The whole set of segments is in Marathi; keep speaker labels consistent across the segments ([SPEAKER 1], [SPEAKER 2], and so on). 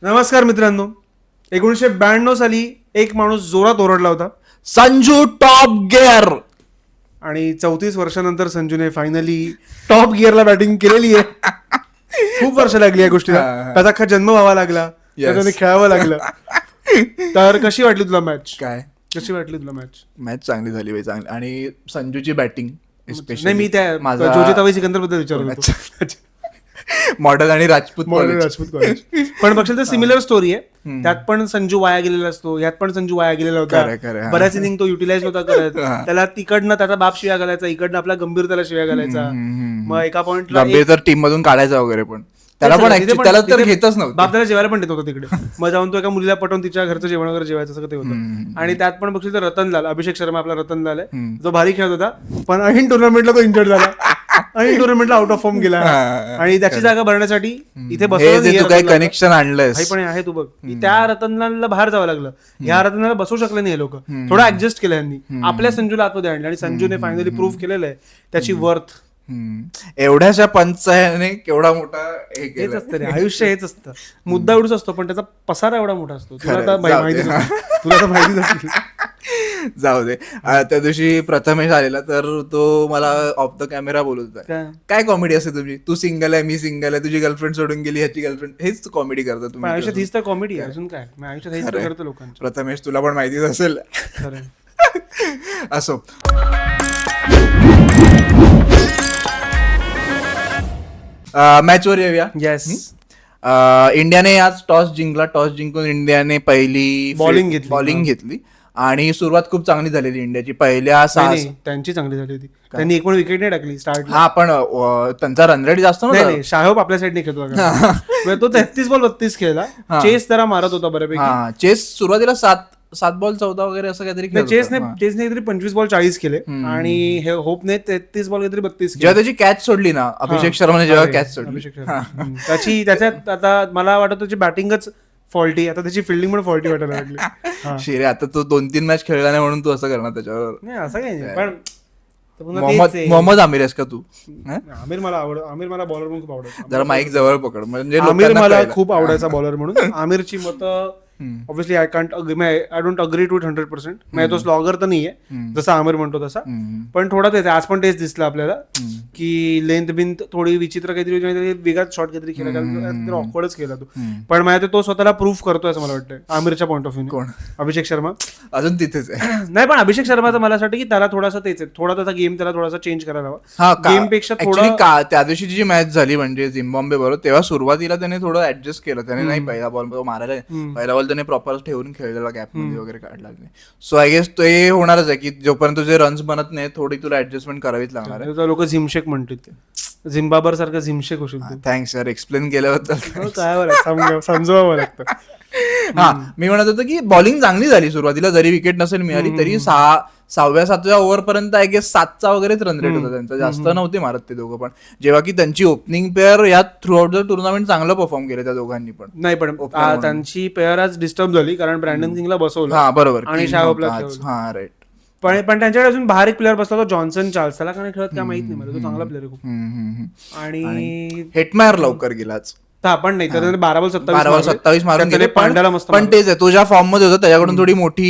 [SPEAKER 1] नमस्कार मित्रांनो. 1992 साली एक माणूस जोरात ओरडला होता
[SPEAKER 2] संजू टॉप गिअर.
[SPEAKER 1] आणि 34 वर्षानंतर संजूने फायनली टॉप गिअरला बॅटिंग केलेली आहे. खूप वर्ष लागली या गोष्टीला. त्याचा अख्खा जन्म व्हावा लागला, त्याच्याने खेळावं लागलं. तर कशी वाटली तुला मॅच? कशी वाटली तुला मॅच?
[SPEAKER 2] मॅच चांगली झाली बाई, चांगली. आणि संजूची बॅटिंग
[SPEAKER 1] नाही, मी त्या जोजित हवाई सिकंदर बद्दल विचारत होतो.
[SPEAKER 2] मॉडल आणि राजपूत
[SPEAKER 1] कॉलेज. पण बघशील तर सिमिलर स्टोरी आहे. त्यात पण संजू वाया गेलेला असतो, यात पण संजू वाया गेलेला होता. बऱ्याच इनिंग तो युटिलाइज होता करत. त्याला तिकडनं त्याचा बाप शिव्या घालायचा, इकडनं आपला गंभीर त्याला शिव्या घालायचा. मग एका पॉइंटला
[SPEAKER 2] तर टीम मधून काढायचा वगैरे, पण त्याला तर घेतच नव्हतं.
[SPEAKER 1] बाप त्याला जेवायला पण देत होता तिकडे. मग जाऊन तो एका मुलीला पटवून तिच्या घरचं जेवण वगैरे जेवायचं सगळं ते होतं. आणि त्यात पण बघशील तर रतनलाल, अभिषेक शर्मा आपला रतनलाल आहे, जो भारी खेळत होता. पण ऐन टुर्नामेंटला तो इंजर्ड झाला, ऐन टुर्नामेंटला आउट ऑफ फॉर्म गेला. आणि त्याची जागा भरण्यासाठी इथे
[SPEAKER 2] बसवलं कनेक्शन आणलंय.
[SPEAKER 1] पण आहे तू बघ, त्या रतनलालला बाहेर जावं लागलं. ह्या रतनला बसवू शकले नाही हे लोक. थोडं ऍडजस्ट केलं यांनी, आपल्या संजूला आतमध्ये आणलं. आणि संजूने फायनली प्रूव्ह केलेलं आहे त्याची वर्थ.
[SPEAKER 2] एवढ्याशा पंचाने केवढा मोठा
[SPEAKER 1] हेच असतं रे, आयुष्य हेच असतं. मुद्दा एवढंच असतो, पण त्याचा पसारा एवढा मोठा असतो. तुला माहितीच असेल.
[SPEAKER 2] जाऊ दे. त्या दिवशी प्रथमेश आलेला, तर तो मला ऑफ द कॅमेरा बोलत होता, काय कॉमेडी असते तुझी, तू सिंगल आहे, मी सिंगल आहे, तुझी गर्लफ्रेंड सोडून गेली, ह्याची गर्लफ्रेंड, हेच कॉमेडी करता तुम्ही
[SPEAKER 1] आयुष्यात. हीच तर कॉमेडी आहे, अजून काय. आयुष्यात हेच करतो लोकांचं.
[SPEAKER 2] प्रथमेश, तुला पण माहितीच असेल. असो, मॅच वर येऊया.
[SPEAKER 1] येस.
[SPEAKER 2] इंडियाने आज टॉस जिंकला. टॉस जिंकून इंडियाने पहिली बॉलिंग घेतली आणि सुरुवात खूप चांगली झालेली इंडियाची. पहिल्या
[SPEAKER 1] त्यांची चांगली झाली होती. त्यांनी एक पण विकेट नाही टाकली स्टार्ट.
[SPEAKER 2] हा, पण त्यांचा रन रेट जास्त
[SPEAKER 1] नव्हता. शाहब आपल्या साईडने खेळतो. तो 33 बॉल 32 खेळला. चेस जरा मारत होता बऱ्यापैकी.
[SPEAKER 2] चेस सुरुवातीला 7 बॉल 14 वगैरे असं काहीतरी.
[SPEAKER 1] चेसने काहीतरी 25 बॉल 40 केले. आणि होपने 33 बॉल काहीतरी 32 केले.
[SPEAKER 2] जेव्हा त्याची कॅच सोडली ना, अभिषेक शर्माने जेव्हा कॅच सोडली,
[SPEAKER 1] त्याच्यात आता मला वाटतं त्याची बॅटिंगच फॉल्टी, आता त्याची फिल्डिंग पण फॉल्टी वाटायला लागली.
[SPEAKER 2] शिरे, आता तू 2-3 मॅच खेळला नाही म्हणून तू असं करणार त्याच्यावर?
[SPEAKER 1] नाही, असं काही नाही. पण
[SPEAKER 2] मोहम्मद आमिर आहेस का तू?
[SPEAKER 1] आमिर मला बॉलर म्हणून खूप आवडायचा.
[SPEAKER 2] जरा माईक जवळ पकड, म्हणजे
[SPEAKER 1] आमिर मला खूप आवडायचा बॉलर म्हणून. आमिरची मतं obviously I don't agree to 100%. म्हणजे तो स्लॉगर तर नाहीये जसा आमिर म्हणतो तसा, पण थोडा तेच. आज पण तेच दिसलं आपल्याला की लेंथ बिन थोडी विचित्र काहीतरी, वेगळाच शॉट काहीतरी केला, ऑकवर्डच केला तो. पण माझ्या तो स्वतःला प्रूव्ह करतोय असं मला वाटतं आमिरच्या पॉईंट ऑफ व्ह्यू. कोण? अभिषेक शर्मा अजून
[SPEAKER 2] तिथेच आहे.
[SPEAKER 1] नाही, पण अभिषेक शर्माचं मला असं वाटतं की त्याला थोडासा तेच आहे, थोडा त्याचा गेम त्याला थोडासा चेंज करायला हवा. गेम पेक्षा थोडं.
[SPEAKER 2] त्या दिवशी जी मॅच झाली म्हणजे झिम्बाब्वे बरोबर, तेव्हा सुरुवातीला त्याने थोडं ऍडजस्ट केलं. त्याने नाही पहिला बॉल मारायला, पहिला बॉल त्याने प्रॉपर ठेवून खेळलेला, गॅप मध्ये वगैरे काढला नाही. सो आय गेस तो हे होणारच आहे की जोपर्यंत तुझे रन्स बनत नाही, थोडी तुला ऍडजस्टमेंट करावीच लागणार आहे.
[SPEAKER 1] लोक झिमशेक म्हणतात, झिम्बाब्वे सारखं झिमशेक होशील.
[SPEAKER 2] थँक्स सर, एक्सप्लेन केल्याबद्दल.
[SPEAKER 1] काय समजवावं लागतं.
[SPEAKER 2] हा, मी म्हणत होतो की बॉलिंग चांगली झाली सुरुवातीला, जरी विकेट नसेल मिळाली तरी 6व्या-7व्या ओव्हर पर्यंत आय गेस 7चा वगैरेच रन रेट होता त्यांचा. जास्त नव्हते मारत ते दोघं पण. जेव्हा की त्यांची ओपनिंग पेअर यात थ्रू आउट द टुर्नामेंट चांगलं परफॉर्म केलं त्या दोघांनी पण.
[SPEAKER 1] नाही, पण त्यांची पेअर आज डिस्टर्ब झाली कारण ब्रँडन किंगला बसवलं.
[SPEAKER 2] हा, बरोबर.
[SPEAKER 1] आणि शाहबला.
[SPEAKER 2] हा, राईट.
[SPEAKER 1] पण त्यांच्याकडे अजून बाहेर एक प्लेअर बसला, तो जॉन्सन चार्ल्स. त्याला काय खेळत काय माहित नाही मला, तो चांगला प्लेअर आहे खूप. आणि
[SPEAKER 2] हेटमायर लवकर गेलाच.
[SPEAKER 1] पण नाही, तर 12 बॉल
[SPEAKER 2] 27 मारून गेले.
[SPEAKER 1] पांड्याला मस्त.
[SPEAKER 2] पण तेच आहे, तो ज्या फॉर्म मध्ये होता त्याच्याकडून थोडी मोठ्या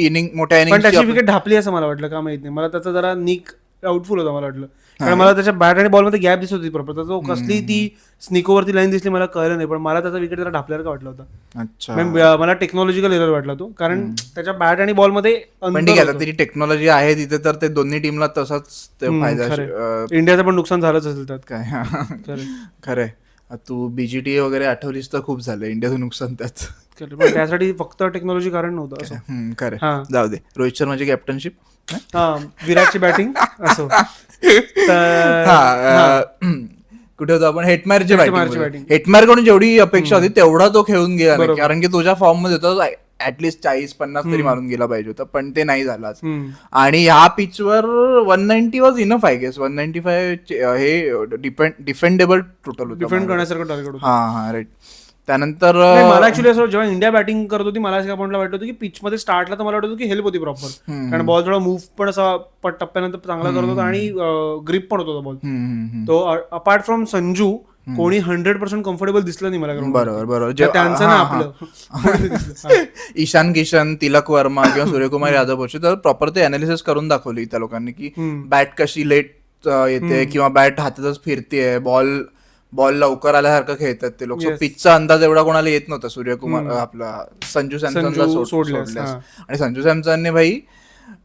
[SPEAKER 2] इनिंग,
[SPEAKER 1] पण त्याची विकेट ढापली असं मला वाटलं, का माहित नाही मला. त्याचा जरा निक आउटफुल होता मला वाटलं, कारण मला त्याच्या बॅट आणि बॉलमध्ये गॅप दिसत होती प्रॉपर. त्याचा कसली ती स्निकोवरती लाईन दिसली मला कळलं नाही, पण मला त्याचा विकेट जरा ढापल्यावर का वाटला होता. मला टेक्नॉलॉजिकल एरर वाटला तो, कारण त्याच्या बॅट आणि बॉलमध्ये.
[SPEAKER 2] पण ठीक आहे, ती टेक्नॉलॉजी आहे तिथे, तर ते दोन्ही टीमला तसाच फायदा.
[SPEAKER 1] इंडियाचं पण नुकसान झालंच असेल त्यात.
[SPEAKER 2] काय खरंय. तू बीजीटी वगैरे आठवलीस तर खूप झालं इंडियाचं नुकसान त्यात.
[SPEAKER 1] त्यासाठी फक्त टेक्नॉलॉजी कारण नव्हतं.
[SPEAKER 2] खरं, जाऊ दे. रोहित शर्माची कॅप्टनशिप,
[SPEAKER 1] विराटची बॅटिंग असो.
[SPEAKER 2] कुठे होतो आपण? हेटमायरची बॅटिंग. हेटमायर कडून जेवढी अपेक्षा होती तेवढा तो खेळून गेला नाही, कारण की तुझ्या फॉर्म मध्ये होता. ऍटलीस्ट 40-50 तरी मारून गेला पाहिजे होता, पण ते नाही झालाच. आणि ह्या पिचवर 190 वॉज इनफ आय गेस. 195 हे डिफेंडेबल टोटल होतं,
[SPEAKER 1] डिफेंड करण्यासारखं टार्गेट होतं.
[SPEAKER 2] हा, राईट. त्यानंतर
[SPEAKER 1] मला ऍक्च्युली असं, जेव्हा इंडिया बॅटिंग करत होती, मला असं पॉईंटला वाटत होतं की पिच मध्ये स्टार्टला तर मला वाटत होतं की हेल्प होती प्रॉपर, कारण बॉल थोडा मूव्ह पण असा टप्प्यानंतर चांगला करत होता आणि ग्रिप पण होता बॉल. तो अपार्ट फ्रॉम संजू कोणी 100% कम्फर्टेबल दिसलं नाही मला ground
[SPEAKER 2] बरोबर
[SPEAKER 1] वरती.
[SPEAKER 2] बरोबर
[SPEAKER 1] तर त्यांचं ना आपलं
[SPEAKER 2] ईशान किशन, तिलक वर्मा किंवा सूर्यकुमार यादव पक्षी तर प्रॉपर ते अनालिसिस करून दाखवली त्या लोकांनी की बॅट कशी लेट येते किंवा बॅट हातातच फिरतेय, बॉल लवकर आल्यासारखं खेळतात ते लोक. पिचचा अंदाज एवढा कोणाला येत नव्हता. सूर्यकुमार आपला संजू सॅमसनला सोडल्यास आणि संजू सॅमसनने भाई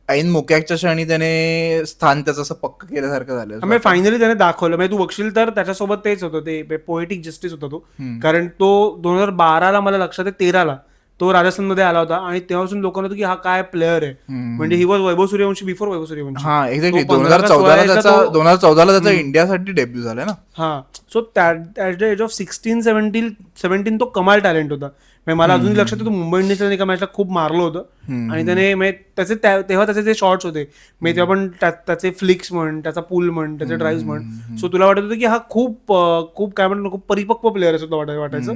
[SPEAKER 2] ऐन मोक्याच्या क्षणी त्याने स्थान त्याचं असं पक्क केल्यासारखं झालं.
[SPEAKER 1] फायनली त्याने दाखवलं. म्हणजे तू बघशील तर त्याच्यासोबत तेच होतं, ते पोएटिक जस्टिस होता तो. कारण तो 2012 मला लक्षात आहे, 13 तो राजस्थानमध्ये आला होता आणि तेव्हापासून लोकांना होतं की हा काय प्लेअर आहे. म्हणजे he was Vaibhav Suryavanshi before Vaibhav Suryavanshi.
[SPEAKER 2] हा एक्झॅक्टली 2014 त्याचा इंडियासाठी डेब्यू झाला ना.
[SPEAKER 1] हा so at the age of 16-17 तो कमाल टॅलेंट होता. मला अजूनही लक्षात येतो मुंबई इंडियन्सने एका मॅचला खूप मारलं होतं आणि त्याने त्याचे तेव्हा त्याचे जे शॉट्स होते तेव्हा पण त्याचे फ्लिक्स म्हण, त्याचा पूल म्हण, त्याचे ड्राईव्ह म्हण. सो तुला वाटत होतं की हा खूप काय म्हणतो खूप परिपक्व प्लेअर असं वाटायचं.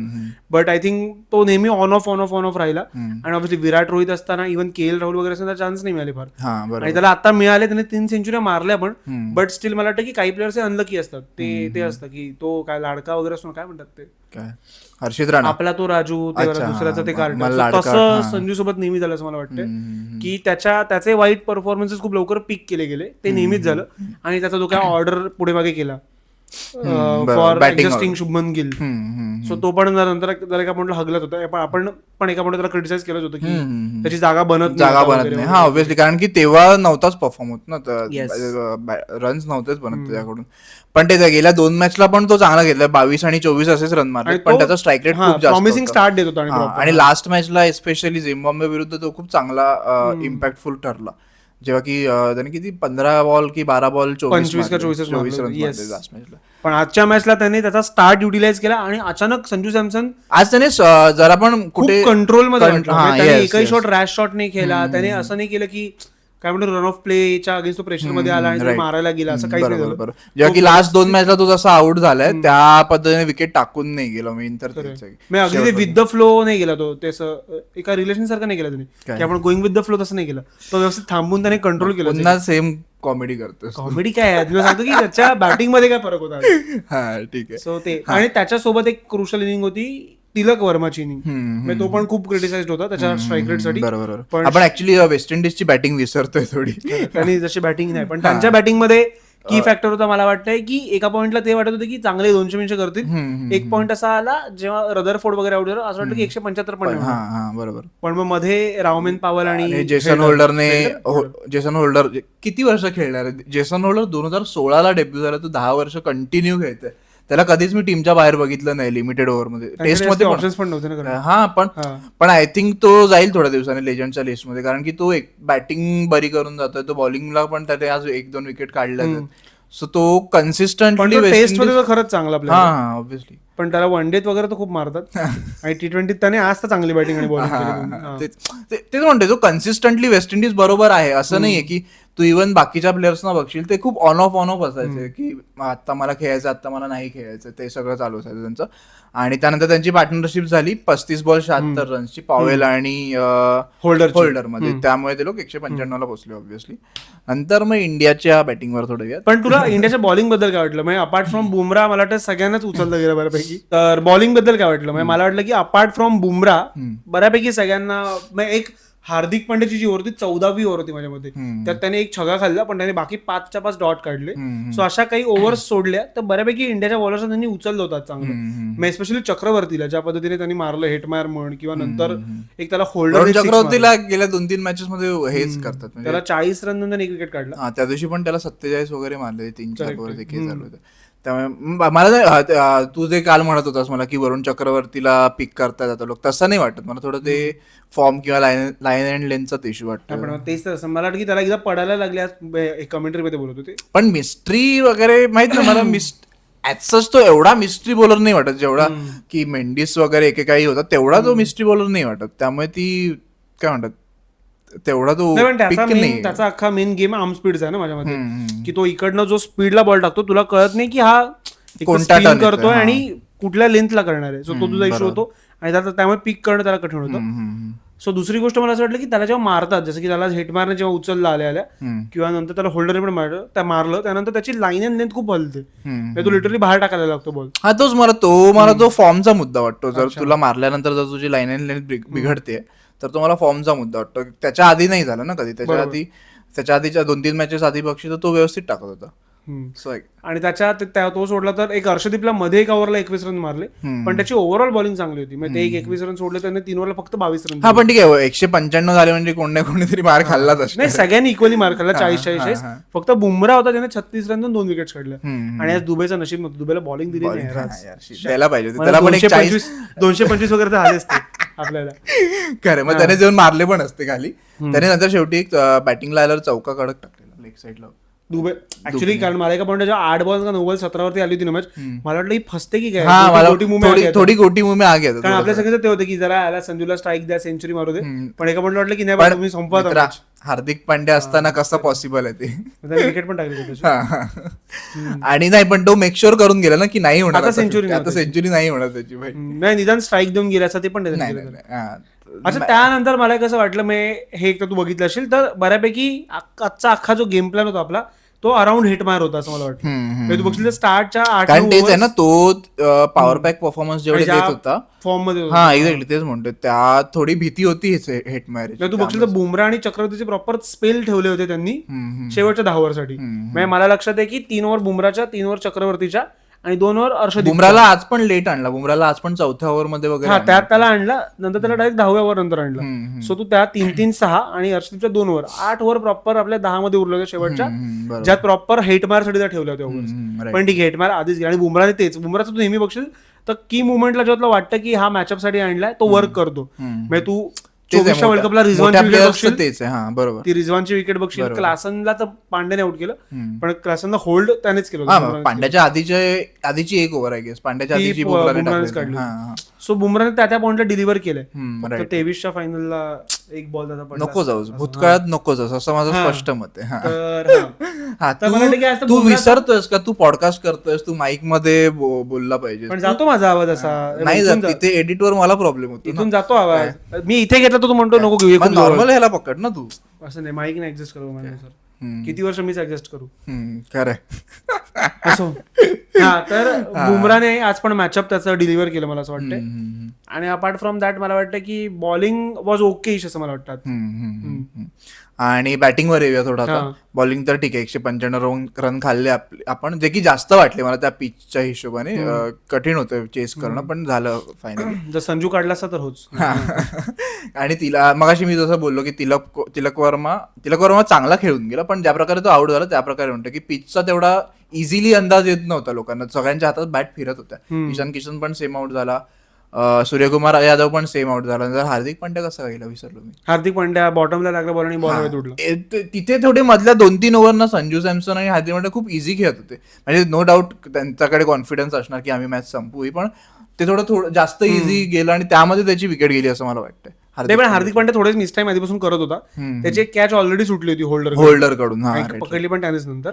[SPEAKER 1] बट आय थिंक तो नेहमी ऑन ऑफ राहिला. आणि ऑब्व्हियसली विराट रोहित असताना इव्हन KL राहुल वगैरे असताना चान्स नाही मिळाले फार. आणि त्याला आता मिळाले, त्याने 3 सेंचुऱ्या मारल्या पण. बट स्टील मला वाटतं की काही प्लेयर्स अनलकी असतात. ते असतं की तो काय लाडका वगैरे असतो, काय म्हणतात ते
[SPEAKER 2] हर्षित राणा आपला
[SPEAKER 1] तो राजू, दुसऱ्याचं ते कार्ड. तसं संजू सोबत नेहमी झालं असं मला वाटतं की त्याचे वाईट परफॉर्मन्सेस खूप लवकर पीक केले गेले. ते नेहमीच झालं आणि त्याचा जो काय ऑर्डर पुढे मागे केला for adjusting Shubman Gill. So तो पण नंतर एका पॉइंटला हगलत होता. आपण एका पॉइंट त्याला क्रिटिसाइज केलंच होतं की त्याची जागा बनत नाही.
[SPEAKER 2] हा ऑब्व्हियसली, कारण की तेव्हा नव्हताच परफॉर्म होत ना, रन्स नव्हतेच बनत त्याच्याकडून. पण ते गेल्या 2 मॅचला पण तो चांगला घेतला, 22 आणि 24 असेच रन मारले. पण त्याचा स्ट्राईक रेट खूप
[SPEAKER 1] प्रॉमिसिंग स्टार्ट देत होता.
[SPEAKER 2] आणि लास्ट मॅचला एस्पेशली झिम्बाब्वे विरुद्ध तो खूप चांगला इम्पॅक्टफुल ठरला, जेव्हा की त्याने किती 15 बॉल की 12 बॉल
[SPEAKER 1] 25 का 24
[SPEAKER 2] रन लास्ट मॅचला.
[SPEAKER 1] पण आजच्या मॅचला त्याने त्याचा स्टार्ट युटिलाइज केला आणि अचानक संजू सॅमसन
[SPEAKER 2] आज त्याने जरा पण कुठे
[SPEAKER 1] कंट्रोल मध्ये एकही शॉट रॅश शॉट नाही केला त्याने. असं नाही केलं की काय म्हणतो रन ऑफ प्लेच्या अगेन्स्ट प्रेशर मध्ये आला आणि मारायला गेला, असं काहीच नाही झालं.
[SPEAKER 2] जेव्हा की लास्ट 2 मॅचला तो जसा आउट झालाय त्या पद्धतीने विकेट टाकून नाही गेला. मेन तर
[SPEAKER 1] अगदी ते विथ द फ्लो नाही गेला तो, एका रिलेशन सारखं नाही केला त्याने की आपण गोइंग विथ द फ्लो तसं नाही केलं. तो व्यवस्थित थांबून त्याने कंट्रोल केलं.
[SPEAKER 2] पुन्हा सेम कॉमेडी करतो.
[SPEAKER 1] कॉमेडी काय आहे तुला सांगतो की त्याच्या बॅटिंग मध्ये काय फरक होता.
[SPEAKER 2] ठीक आहे.
[SPEAKER 1] सो ते आणि त्याच्यासोबत एक क्रुशल इनिंग होती तिलक वर्माची इनिंग. तो पण खूप क्रिटिसाइज होता त्याच्या स्ट्राईक रेट साठी.
[SPEAKER 2] बरोबर. आपण ऍक्च्युली वेस्ट इंडिजची बॅटिंग विसरतोय थोडी.
[SPEAKER 1] त्यांनी जशी बॅटिंग नाही, पण त्यांच्या बॅटिंग मध्ये की फॅक्टर होता मला वाटतंय की एका पॉइंटला ते वाटत होते की चांगले 200 करतील. एक पॉइंट असा आला जेव्हा रदरफोर्ड वगैरे आउट झाला, असं वाटतं की 175 पण
[SPEAKER 2] बरोबर.
[SPEAKER 1] पण मग मध्ये रावमेन पावल आणि
[SPEAKER 2] जेसन होल्डर किती वर्ष खेळणार आहे. जेसन होल्डर 2016 डेब्यू झाला, तो 10 वर्ष कंटिन्यू खेळतोय. त्याला कधीच मी टीमच्या बाहेर बघितलं नाही लिमिटेड ओव्हरमध्ये, टेस्ट मध्ये
[SPEAKER 1] ऑप्शन्स पण नव्हते ना.
[SPEAKER 2] हा पण आय थिंक तो जाईल थोड्या दिवसांनी लेजंडच्या लिस्टमध्ये, कारण की तो एक बॅटिंग बरी करून जातोय. तो बॉलिंगला पण त्याने आज 1-2 विकेट काढल्या. सो तो कन्सिस्टंटली
[SPEAKER 1] टेस्ट मध्ये खरंच चांगला प्लेअर.
[SPEAKER 2] हा ऑब्व्हियसली.
[SPEAKER 1] पण त्याला वन डेत वगैरे तो खूप मारतात आणि T20 त्याने आज तर चांगली बॅटिंग आणि बॉलिंग.
[SPEAKER 2] तेच म्हणते, तो कन्सिस्टंटली वेस्ट इंडिज बरोबर आहे असं नाहीये की तू इव्हन बाकीच्या प्लेयर्सना बघशील ते खूप ऑन ऑफ असायचे की आता मला खेळायचं, आता मला नाही खेळायचं, ते सगळं चालू असायचं त्यांचं. आणि त्यानंतर त्यांची पार्टनरशिप झाली 35 बॉल 76 रन्सची पॉवेल आणि होल्डर मध्ये. त्यामुळे ते लोक 195ला पोहोचले ऑब्व्हियसली. नंतर मग इंडियाच्या बॅटिंगवर थोडं घ्या.
[SPEAKER 1] पण तुला इंडियाच्या बॉलिंग बद्दल काय वाटलं? म्हणजे अपार्ट फ्रॉम बुमरा मला वाटतं सगळ्यांनाच उचललं गेलं बऱ्यापैकी. तर बॉलिंग बद्दल काय वाटलं? म्हणजे मला वाटलं की अपार्ट फ्रॉम बुमरा बऱ्यापैकी सगळ्यांना एक हार्दिक पांड्याची जी ओव्हर होती 14वी ओव्हर होती माझ्यामध्ये, त्यात त्याने एक छगा खाल्ला पण त्याने बाकी 5च्या 5 डॉट काढले. सो अशा काही ओव्हर्स सोडल्या तर बऱ्यापैकी इंडियाच्या बॉलर्सना त्यांनी उचललं होतं चांगलं. स्पेशली चक्रवर्तीला ज्या पद्धतीने त्यांनी मारलं, हेटमायर म्हण किंवा नंतर एक त्याला होल्डर.
[SPEAKER 2] चक्रवर्तीला गेल्या 2-3 मॅचेस मध्ये हेच करतात,
[SPEAKER 1] त्याला 40 रन नंतर 1 विकेट काढला.
[SPEAKER 2] त्या दिवशी पण त्याला 47 वगैरे मारले, 3-4 ओव्हर देखील चालू होतं. त्यामुळे मला तू जे काल म्हणत होतास मला की वरुण चक्रवर्तीला पिक करता जातं लोक, तसं नाही वाटत मला. थोडं ते फॉर्म किंवा लाईन अँड लेनचाच इश्यू वाटतं.
[SPEAKER 1] तेच तर मला वाटतं की त्याला एकदा पडायला लागले. कमेंट्री मध्ये बोलत होते.
[SPEAKER 2] पण मिस्ट्री वगैरे माहित ना मला, ऍज तो एवढा मिस्ट्री बॉलर नाही वाटत जेवढा की मेंडिस वगैरे एकेकाळी होता, तेवढा तो मिस्ट्री बॉलर नाही वाटत. त्यामुळे ती काय म्हणतात तेवढा तो
[SPEAKER 1] त्याचा अख्खा मेन गेम आर्म स्पीडचा आहे ना माझ्या मते, की तो इकडनं जो स्पीडला बॉल टाकतो तुला कळत नाही की हा कोणता टर्न करतोय आणि कुठल्या लेंथला करणार आहे. सो तो तुझा इश्यू होतो आणि त्यामुळे पिक करणं त्याला कठीण होतं. सो दुसरी गोष्ट मला असं वाटलं की त्याला जेव्हा मारतात, जसं की त्याला हिट मारणे जेव्हा उचलला आल्या किंवा नंतर त्याला होल्डरने पण मारलं, त्यानंतर त्याची लाईन अँड लेंथ खूप हलते, तो लिटरली बाहेर टाकायला लागतो बॉल.
[SPEAKER 2] हा तोच मला तो फॉर्मचा मुद्दा वाटतो. जर तुला मारल्यानंतर जर तुझी लाईन अँड लेंथ बिघडते तर तो मला फॉर्मचा मुद्दा वाटतो. त्याच्या आधी नाही झाला ना कधी, त्याच्या आधीच्या 2-3 मॅचेस आधी बक्षी तर तो व्यवस्थित टाकत होता.
[SPEAKER 1] आणि त्याच्यात तो सोडला तर एक हर्षदीपला मध्ये एक ओव्हरला 21 रन मारले, पण त्याची ओव्हरऑल बॉलिंग चांगली होती. म्हणजे ते 21 रन सोडले, त्याने 3 ओव्हरला फक्त 22 रन.
[SPEAKER 2] हा पण ठीक आहे, 195 झाले म्हणजे कोण ना कोणीतरी मार खाल्लाच.
[SPEAKER 1] नाही, सगळ्यांनी इक्वली मार खाल्ला, 40-40. फक्त बुमरा होता त्याने 36 रन 2 विकेट्स काढल्या. आणि आज दुबईचा नशीब नव्हतं, दुबईला बॉलिंग दिली नाही,
[SPEAKER 2] द्यायला पाहिजे त्याला पण
[SPEAKER 1] 225 वगैरे तर आले असते आपल्याला.
[SPEAKER 2] खरं, मग त्याने जाऊन मारले पण असते खाली. त्याने नंतर शेवटी बॅटिंगला आल्यावर चौका कडक टाकलेला लेग साईडला
[SPEAKER 1] दुबई. ऍक्च्युली कारण मला एका पॉईंट 8 बॉल का 9 बॉल 17 वरती आली होती ना मॅच, मला वाटलं ही फसते की काय,
[SPEAKER 2] थोडी गोटी मुमे आ गया.
[SPEAKER 1] कारण आपल्या सगळं ते होतं की जरा याला संजूला स्ट्राईक द्या, सेंचुरी मारू दे, पण एका पॉईंट वाटलं की नाही तुम्ही संपवा.
[SPEAKER 2] हार्दिक पांड्या असताना कसं पॉसिबल आहे ते,
[SPEAKER 1] विकेट पण टाकली.
[SPEAKER 2] आणि नाही पण तो मेक शुअर करून गेला ना की नाही होणार
[SPEAKER 1] आता सेंचुरी
[SPEAKER 2] नाही होणार त्याची.
[SPEAKER 1] नाही, निदान स्ट्राईक देऊन गेला असं ते पण. अच्छा, त्यानंतर मला कसं वाटलं, मी हे एक तर तू बघितलं असेल तर बऱ्यापैकी आजचा अख्खा जो गेम प्लॅन होता आपला तो अराउंड हिट मार होता असं मला वाटतं. तू बघशील स्टार्टच्या 8
[SPEAKER 2] कारण तेच आहे ना, तो पॉवर पॅक परफॉर्मन्स जेवढे देत होता
[SPEAKER 1] फॉर्म मध्ये.
[SPEAKER 2] हा एक्झॅक्टली तेच म्हणतो, त्या थोडी भीती होती हिट मार.
[SPEAKER 1] तू बघशील तर बुमरा आणि चक्रवर्तीचे प्रॉपर स्पेल ठेवले होते त्यांनी शेवटच्या 10 ओव्हरसाठी. म्हणजे मला लक्षात आहे की 3 ओव्हर बुमराच्या, 3 ओव्हर चक्रवर्तीच्या आणि 2 ओव्हर हर्षदीप.
[SPEAKER 2] बुमराला आज पण लेट आणला, बुमराला आज पण 4थ्या ओव्हर मध्ये वगैरे
[SPEAKER 1] त्यात त्याला आणला, नंतर त्याला डायरेक्ट 10व्या ओव्हर नंतर आणला. सो तू त्या 3-3-6 आणि हर्षदीपच्या 2 ओव्हर 8 ओव्हर प्रॉपर आपल्या 10 मध्ये उरले होते शेवटच्या, ज्यात प्रॉपर हेटमार साठी ठेवले होते ओव्हर्स. पण ठीक आहे, हेटमार आधीच गेला. आणि बुमराने तेच, बुमराचं तू नेहमी बघशील तर की मुवमेंटला जेव्हा तुला वाटतं की हा मॅचअप साठी आणलाय तो वर्क करतो. म्हणजे तू 24च्या वर्ल्ड कपला रिझवानची विकेट बघशील, ती रिझवानची विकेट बघशील. क्लासनला तर पांड्याने आउट केलं, पण क्लासनला होल्ड त्यानेच केलं.
[SPEAKER 2] पांड्याच्या आधीची एक ओव्हर आहे, पांड्याच्या आधीची
[SPEAKER 1] बुमरानेच काढली. सो बुमराने त्या पॉइंटला डिलिव्हर केलंय. 23च्या फायनलला एक बॉल त्याचा पडला.
[SPEAKER 2] नको जाऊ, भूतकाळात नको जाऊ असं माझं स्पष्ट मत आहे. तू विसरतोयस का, तू पॉडकास्ट करतोयस, तू माईक मध्ये बोलला पाहिजे.
[SPEAKER 1] पण जातो माझा आवाज असा,
[SPEAKER 2] नाही जात, तिथे एडिटवर मला प्रॉब्लेम होतो,
[SPEAKER 1] इथून जातो आवाज. मी इथे घेतला तो म्हणतो नको घेऊ,
[SPEAKER 2] नॉर्मल ह्याला पकड ना तू.
[SPEAKER 1] असं नाही, माईक नाही ऍडजस्ट करू माझ्या, किती वर्ष मीच ऍडजस्ट करू.
[SPEAKER 2] खरंय.
[SPEAKER 1] तर बुमराने आज पण मॅचअप त्याचं डिलिव्हर केलं मला असं वाटतंय. आणि अपार्ट फ्रॉम दॅट मला वाटतं की बॉलिंग वॉज ओके असं मला वाटतं.
[SPEAKER 2] आणि बॅटिंगवर येऊया थोडा. बॉलिंग तर ठीक आहे, 195 रन खाल्ले आपण, जे की जास्त वाटले मला त्या पिचच्या हिशोबाने. कठीण होतं चेस करणं, पण झालं फायनली.
[SPEAKER 1] जर संजू काढला असता तर होच.
[SPEAKER 2] आणि तिला मगाशी मी जसं बोललो की तिलक वर्मा चांगला खेळून गेला, पण ज्या प्रकारे तो आउट झाला त्या प्रकारे म्हणतो की पिचचा तेवढा इझिली अंदाज येत नव्हता लोकांना, सगळ्यांच्या हातात बॅट फिरत होत्या. ईशान किशन पण सेम आउट झाला, सूर्यकुमार यादव पण सेम आउट झाला. नंतर हार्दिक पांड्या कसा गेला विसरलो मी.
[SPEAKER 1] हार्दिक पांड्या बॉटमला लागला बॉल आणि बॉल तुटला.
[SPEAKER 2] तिथे थोडे मधल्या 2-3 ओव्हरना संजू सॅमसन आणि हार्दिक पांड्या खूप इझी खेळत होते. म्हणजे नो डाऊट त्यांच्याकडे कॉन्फिडन्स असणार की आम्ही मॅच संपू, पण ते थोडं जास्त इझी गेलं आणि त्यामध्ये त्याची विकेट गेली असं मला वाटतं.
[SPEAKER 1] हार्दिक पांड्या थोडेच मिस टाइम आधीपासून करत होता, त्याची कॅच ऑलरेडी सुटली होती होल्डर कडून, पकडली पण त्यानेच नंतर.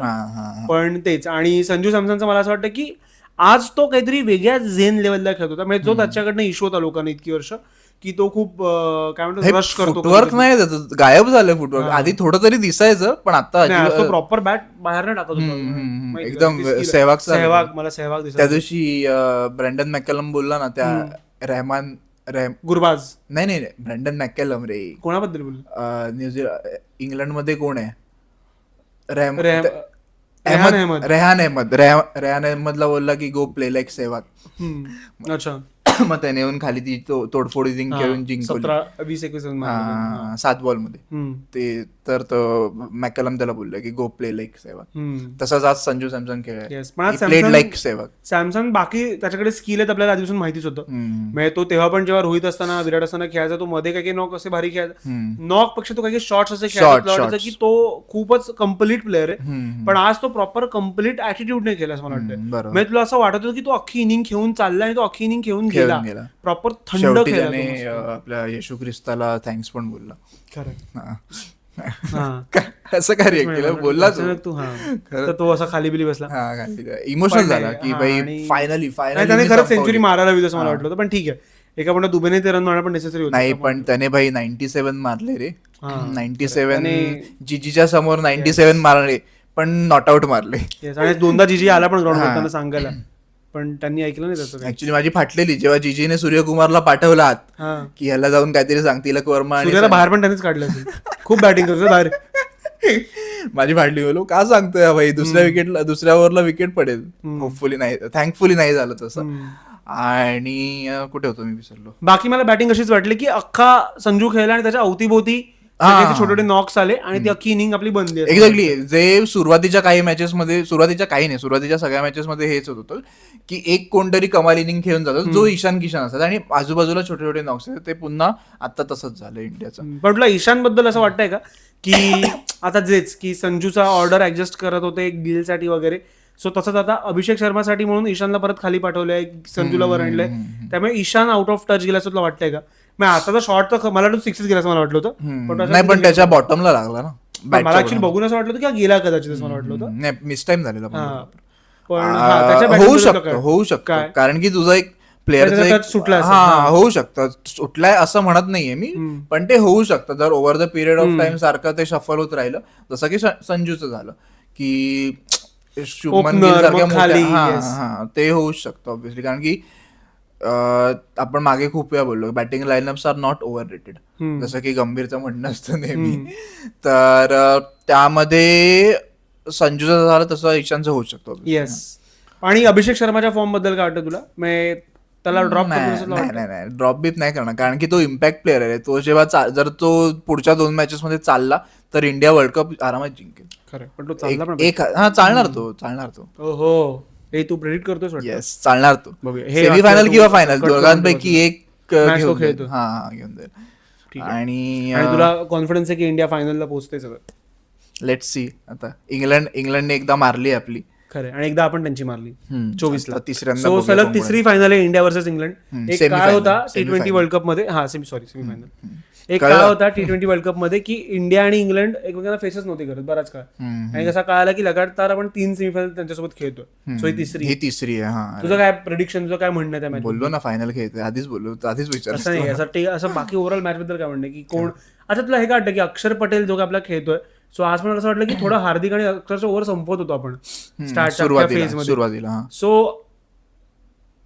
[SPEAKER 1] पण तेच, आणि संजू सॅमसनचं मला असं वाटतं की आज तो काहीतरी वेगळ्या झेन लेवलला खेळत होता. म्हणजे जो त्याच्याकडनं इश्यू होता लोकांना इतकी वर्ष की तो खूप काय म्हणतो रश करतो,
[SPEAKER 2] फुटवर्क नाही, गायब झालं फुटवर्क. आधी थोडं तरी दिसायचं, पण आता
[SPEAKER 1] तो प्रॉपर बॅट बाहेर नाही टाकत होता
[SPEAKER 2] एकदम.
[SPEAKER 1] सहवाग मला सहवाग दिसला
[SPEAKER 2] त्या दिवशी. ब्रँडन मॅकलम बोलला ना त्या
[SPEAKER 1] गुरबाज
[SPEAKER 2] नाही ब्रँडन मॅकलम रे.
[SPEAKER 1] कोणाबद्दल बोल?
[SPEAKER 2] न्यूझीलंड इंग्लंड मध्ये कोण आहे? रेहान अहमदला बोलला की गो प्ले लाईक सेहवाग.
[SPEAKER 1] अच्छा.
[SPEAKER 2] मग त्याने येऊन खाली ती तोडफोडी खेळून जिंकली 7 बॉल मध्ये. ते तर मॅकलम त्याला बोलला की गो प्ले लाईक सेहवाग. तसंच आज संजू सॅमसन प्लेड लाईक सेहवाग.
[SPEAKER 1] सॅमसन बाकी त्याच्याकडे स्किल आहेत आपल्याला आधीपासून माहितीच होतं. म्हणजे तो तेव्हा पण जेव्हा रोहित असताना विराट असताना खेळायचा, तो मध्ये काही नॉक असे भारी खेळायचा, नॉक पेक्षा तो काही शॉट्स असे खेळायचा की तो खूपच कम्प्लीट प्लेअर आहे. पण आज तो प्रॉपर कम्प्लीट ऍटिट्यूडने खेळला असं मला वाटतं. म्हणजे तुला असं वाटत होतं की तो अख्खी इनिंग खेळून चालला आणि तो अख्खी इनिंग खेळून गेला प्रॉपर थंड खेळला.
[SPEAKER 2] आपल्या येशू ख्रिस्ताला थँक्स पण बोलला.
[SPEAKER 1] खरं
[SPEAKER 2] असं काय रिएक्ट केलं बोलला
[SPEAKER 1] तू? तर तो असा खाली बिली बसला,
[SPEAKER 2] इमोशनल झाला की भाई फायनली
[SPEAKER 1] त्याने खरंच सेंचुरी मारायला हवी असं मला वाटलं होतं. पण ठीक आहे, एका म्हणतात दुबेने ते रन मारणं पण नेसेसरी होतं.
[SPEAKER 2] नाही पण त्याने भाई 97 मारले रे. 97 जीजीच्या समोर 97 मारले पण नॉट आउट मारले.
[SPEAKER 1] आणि 2दा जीजी आला पण ग्राउंड त्यांना सांगायला, पण त्यांनी ऐकलं नाही त्याचं.
[SPEAKER 2] ऍक्च्युली माझी फाटलेली जेव्हा जीजीने सूर्यकुमारला पाठवला आत की ह्याला जाऊन काहीतरी सांग तिलक वर्मा, आणि
[SPEAKER 1] सूर्याला बाहेर पण त्यांनीच काढलं असेल. खूप बॅटिंग करतो बाहेर.
[SPEAKER 2] माझी फाटली बोलो का सांगतोय भाई, दुसऱ्या ओव्हरला विकेट पडेल. होपफुली नाही, थँकफुली नाही झालं तसं. आणि कुठे होतो मी विसरलो.
[SPEAKER 1] बाकी मला बॅटिंग अशीच वाटली की अख्खा संजू खेळला आणि त्याच्या अवतीभोवती छोटे छोटे नॉक्स आले आणि ती अख्खी इनिंग आपली बनली.
[SPEAKER 2] एक्झॅक्टली. जे सुरुवातीच्या सगळ्या मॅचेस मध्ये हेच होत होतं की एक कोणतरी कमाल इनिंग खेळून जातो जो ईशान किशन असतात आणि आजूबाजूला छोटे छोटे नॉक्स आहेत. ते पुन्हा आता तसंच झालं इंडियाचं.
[SPEAKER 1] पण तुला ईशान बद्दल असं वाटतंय का की आता जेच की संजूचा ऑर्डर ऍडजस्ट करत होते गिलसाठी वगैरे, सो तसंच आता अभिषेक शर्मासाठी म्हणून ईशानला परत खाली पाठवलंय, संजूला वर आणलंय, त्यामुळे ईशान आउट ऑफ टच गेला असं तुला वाटतंय का? मग आता तर शॉर्ट तर मला वाटतं 6 गेला असं मला वाटलं होतं,
[SPEAKER 2] नाही पण त्याच्या बॉटमला लागला ना.
[SPEAKER 1] मला ऍक्च्युअली बघून असं वाटलं होतं की गेला कदाचित असं मला वाटलं होतं.
[SPEAKER 2] नाही मिस टाइम झालेला
[SPEAKER 1] पण
[SPEAKER 2] होऊ शकतं कारण की तुझा एक प्लेअर
[SPEAKER 1] सुटला
[SPEAKER 2] होऊ शकतं. सुटलाय असं म्हणत नाहीये मी, पण ते होऊ शकतं जर over the period of time सारखं ते शफल होत राहिलं, जसं की संजूचं झालं की शुभमन गिल सारख्या ते होऊ शकतं ऑब्व्हियसली. कारण की आपण मागे खूप वेळा बोललो batting lineups are not overrated, जसं की गंभीरचं म्हणणं असतं नेहमी. तर त्यामध्ये संजूचं झालं तसं ईशानचं होऊ शकतं.
[SPEAKER 1] येस. आणि अभिषेक शर्माच्या फॉर्म बद्दल काय वाटतं तुला? त्याला ड्रॉप
[SPEAKER 2] नाही ड्रॉप बीप नाही करणार कारण की तो इम्पॅक्ट प्लेअर आहे. तो जेव्हा जर तो पुढच्या 2 मॅचेस मध्ये चालला तर इंडिया वर्ल्ड कप आरामात जिंकेल.
[SPEAKER 1] पण तो चालला पण
[SPEAKER 2] चालणार तो.
[SPEAKER 1] हो हे तू प्रेडिक्ट करतोस?
[SPEAKER 2] येस चालणार तो. सेमीफायनल किंवा फायनल दोघांपैकी एक घेऊन जाईल. आणि
[SPEAKER 1] तुला कॉन्फिडन्स आहे की इंडिया फायनलला पोहोचते सगळं?
[SPEAKER 2] Let's see. आता इंग्लंडने एकदा मारली आपली
[SPEAKER 1] खरं, आणि एकदा आपण त्यांची मारली 24ला.
[SPEAKER 2] तिसऱ्यांदा
[SPEAKER 1] सलग तिसरी फायनल आहे इंडिया वर्सेस इंग्लंड. एक काय होता T20 वर्ल्ड कप मध्ये, सेमीफायनल, एक काय होता T20 वर्ल्ड कप मध्ये की इंडिया आणि इंग्लंड एकमेकांना फेसच नव्हती करत बराच काळ, आणि कसा कळाला की लगातार आपण 3 सेमीफायनल त्यांच्यासोबत खेळतोय. सो ही तिसरी आहे. तुझं काय प्रेडिक्शन, तुझं काय म्हणणं त्या मॅच?
[SPEAKER 2] बोललो ना फायनल खेळतोय, आधीच विचार.
[SPEAKER 1] असं नाही, असं बाकी ओव्हरऑल मॅच बद्दल काय म्हणणं की कोण. आता तुला हे काय वाटतं की अक्षर पटेल जो आपला खेळतोय, सो आज मला असं वाटलं की थोडं हार्दिक आणि अक्षरचं ओव्हर संपवत होतो आपण
[SPEAKER 2] सुरुवातीला.
[SPEAKER 1] सो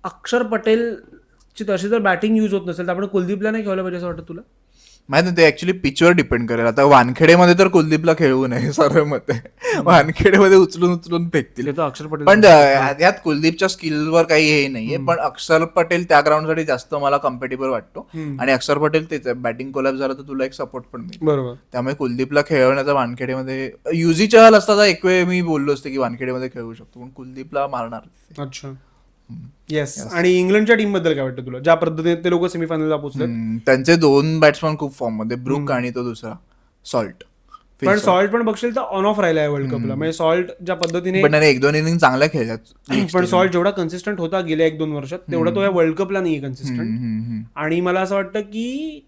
[SPEAKER 1] अक्षर पटेल ची तशी जर बॅटिंग युज होत नसेल तर आपण कुलदीपला नाही खेळलं पाहिजे असं वाटतं तुला?
[SPEAKER 2] माहिती नाही, ते ऍक्च्युली पिचवर डिपेंड करेल. आता वानखेडेमध्ये तर कुलदीपला खेळवू नये सर्व मत आहे. वानखेडेमध्ये उचलून फेकतील.
[SPEAKER 1] अक्षर पटेल
[SPEAKER 2] पण यात कुलदीपच्या स्किलवर काही हे नाहीये, पण अक्षर पटेल त्या ग्राउंडसाठी जास्त मला कम्पेटेबल वाटतो. आणि अक्षर पटेल तेच आहे, बॅटिंग कोलॅप्स झालं तर तुला एक सपोर्ट पण मिळेल.
[SPEAKER 1] बरोबर.
[SPEAKER 2] त्यामुळे कुलदीपला खेळवण्याचा वानखेडेमध्ये युजी चहल असता एक वेळ मी बोललो असते की वानखेडेमध्ये खेळू शकतो, पण कुलदीपला मारणार.
[SPEAKER 1] अच्छा. येस. आणि इंग्लंडच्या टीम बद्दल काय वाटतं तुला, ज्या पद्धतीने ते लोक सेमीफायनलला पोहोचले?
[SPEAKER 2] त्यांचे 2 बॅट्समन खूप फॉर्म मध्ये, ब्रूक आणि तो दुसरा सॉल्ट.
[SPEAKER 1] पण सॉल्ट पण बघशील तर ऑन ऑफ राहिला आहे वर्ल्ड कपला. म्हणजे सॉल्ट ज्या पद्धतीने,
[SPEAKER 2] पण 1-2 इनिंग चांगल्या खेळल्यात,
[SPEAKER 1] पण सॉल्ट जेवढा कन्सिस्टंट होता गेल्या 1-2 वर्षात तेवढा तो या वर्ल्ड कपला नाही कन्सिस्टंट. आणि मला असं वाटतं की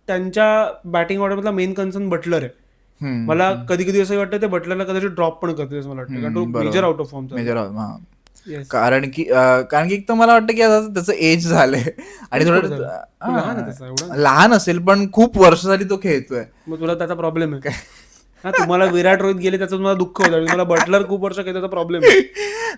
[SPEAKER 1] त्यांच्या बॅटिंग ऑर्डर मधला मेन कन्सर्न बटलर आहे. मला कधी कधी असं वाटतं ते बटलरला कदाचित ड्रॉप पण करते असं मला वाटतं, कारण तो मेजर आउट ऑफ फॉर्म.
[SPEAKER 2] कारण की एक तर मला वाटतं की आता त्याचं एज झालंय आणि थोडं लहान असेल पण खूप वर्ष झाली तो खेळतोय.
[SPEAKER 1] मग तुला त्याचा प्रॉब्लेम आहे काय? तुम्हाला विराट रोहित गेले त्याचं तुम्हाला दुःख होतं, तुम्हाला बटलर खूप वर्ष खेळतो, त्याचा प्रॉब्लेम आहे.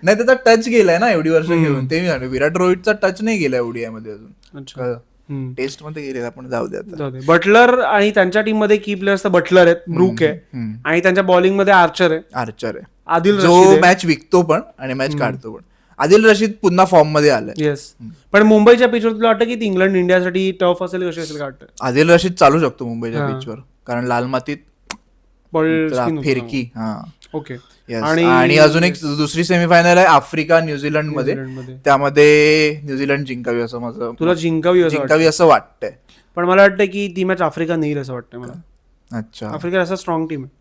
[SPEAKER 2] नाही, त्याचा टच गेलाय ना एवढी वर्ष घेऊन. ते मी विराट रोहितचा टच नाही गेला ओडीआय मध्ये अजून. टेस्ट मध्ये गेले आपण, जाऊ द्या.
[SPEAKER 1] बटलर आणि त्यांच्या टीम मध्ये की प्लेयर्स तर बटलर आहेत, ब्रूक आहे, आणि त्यांच्या बॉलिंग मध्ये आर्चर आहे, आदिल
[SPEAKER 2] जो मॅच विकतो पण आणि मॅच काढतो पण. आदिल रशीद पुन्हा फॉर्म मध्ये आलाय.
[SPEAKER 1] येस. पण मुंबईच्या पिचवर तुला वाटतं की इंग्लंड इंडियासाठी टफ असेल, कशी असेल काय वाटतं?
[SPEAKER 2] आदिल रशीद चालू शकतो मुंबईच्या पिचवर, कारण लाल मातीत फिरकी.
[SPEAKER 1] ओके.
[SPEAKER 2] आणि अजून एक दुसरी सेमीफायनल आहे आफ्रिका न्यूझीलंड मध्ये, त्यामध्ये न्यूझीलंड जिंकावी असं माझं.
[SPEAKER 1] तुला जिंकावी
[SPEAKER 2] असं वाटतंय?
[SPEAKER 1] पण मला वाटतं की ती मॅच आफ्रिका नेईल असं वाटतंय मला.
[SPEAKER 2] अच्छा.
[SPEAKER 1] आफ्रिका असं स्ट्रॉंग टीम आहे,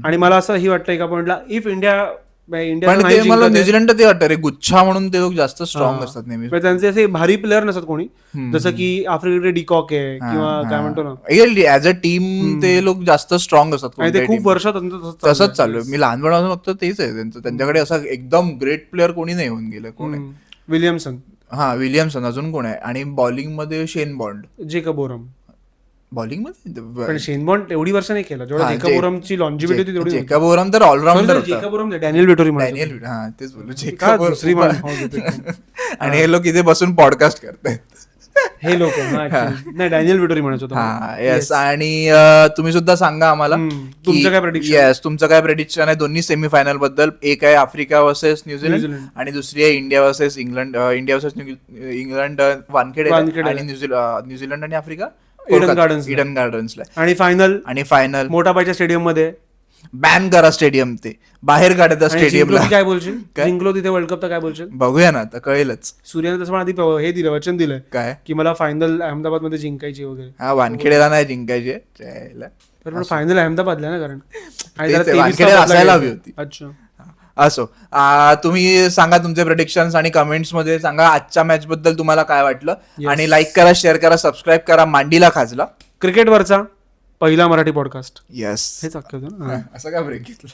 [SPEAKER 1] आणि मला असं ही वाटतं एका पॉइंटला इफ इंडिया
[SPEAKER 2] मला न्यूझीलंड ते वाटतं रे गुच्छा म्हणून ते लोक जास्त स्ट्रॉंग असतात नेहमी.
[SPEAKER 1] त्यांचे असे भारी प्लेअर नसतात कोणी, जसं की आफ्रिकेकडे डिकॉक आहे किंवा काय म्हणतो ना,
[SPEAKER 2] ऍज अ टीम ते लोक जास्त स्ट्रॉंग असतात.
[SPEAKER 1] ते खूप वर्षात
[SPEAKER 2] तसंच चालू आहे. मी लहानपणापासून फक्त तेच आहे त्यांच्याकडे असं एकदम ग्रेट प्लेअर कोणी नाही होऊन गेलं. कोणी?
[SPEAKER 1] विलियमसन.
[SPEAKER 2] हा विलियमसन. अजून कोण आहे? आणि बॉलिंग मध्ये शेन बॉन्ड.
[SPEAKER 1] जेकब
[SPEAKER 2] बॉलिंग मध्ये
[SPEAKER 1] पण शेन बॉन्ड एवढी वर्ष नाही केलं जेवढा जेकब ओरमची लॉन्जिव्हिटी होती तेवढी.
[SPEAKER 2] जेकब ओरम तर ऑलराऊंडर होता.
[SPEAKER 1] जेकब ओरम डॅनियल वेटोरी
[SPEAKER 2] डॅनियल, हा तेच बोललो, जेकब
[SPEAKER 1] दुसरी
[SPEAKER 2] ओरम. आणि हे लोक इथे बसून पॉडकास्ट करतायत.
[SPEAKER 1] हे लोक नाही डॅनियल वेटोरी म्हणत होतो.
[SPEAKER 2] हा येस. आणि तुम्ही सुद्धा सांगा आम्हाला
[SPEAKER 1] तुमचं काय प्रेडिक्शन.
[SPEAKER 2] येस, तुमचं काय प्रेडिक्शन आहे दोन्ही सेमीफायनल बद्दल. एक आहे आफ्रिका वर्सेस न्यूझीलंड आणि दुसरी आहे India versus England. India versus England Wankhede आणि न्यूझीलंड आणि आफ्रिका ईडन गार्डन्सला.
[SPEAKER 1] आणि फायनल मोठाबाईच्या स्टेडियम मध्ये
[SPEAKER 2] बॅन करा स्टेडियम, ते बाहेर काढा स्टेडियमला.
[SPEAKER 1] काय बोलशील? जिंकलो तिथे वर्ल्ड कप तर काय बोलशील?
[SPEAKER 2] बघूया ना, आता कळेलच.
[SPEAKER 1] सूर्याने तसं आधी हे दिलं, वचन दिलंय
[SPEAKER 2] काय
[SPEAKER 1] की मला फायनल अहमदाबाद मध्ये जिंकायची वगैरे.
[SPEAKER 2] हा, वानखेडेला नाही जिंकायचे.
[SPEAKER 1] पण फायनल अहमदाबादला ना, कारण
[SPEAKER 2] वानखेडे असायला हवी होती.
[SPEAKER 1] अच्छा
[SPEAKER 2] असो. तुम्ही सांगा तुमचे प्रेडिक्शन्स आणि कमेंट्स मध्ये सांगा आजच्या मॅच बद्दल तुम्हाला काय वाटलं. आणि लाईक करा, शेअर करा, सबस्क्राईब करा. मांडीला खाजला क्रिकेटवरचा पहिला मराठी पॉडकास्ट. येस, हेच अख्खं असं काय ब्रेक घेतलं.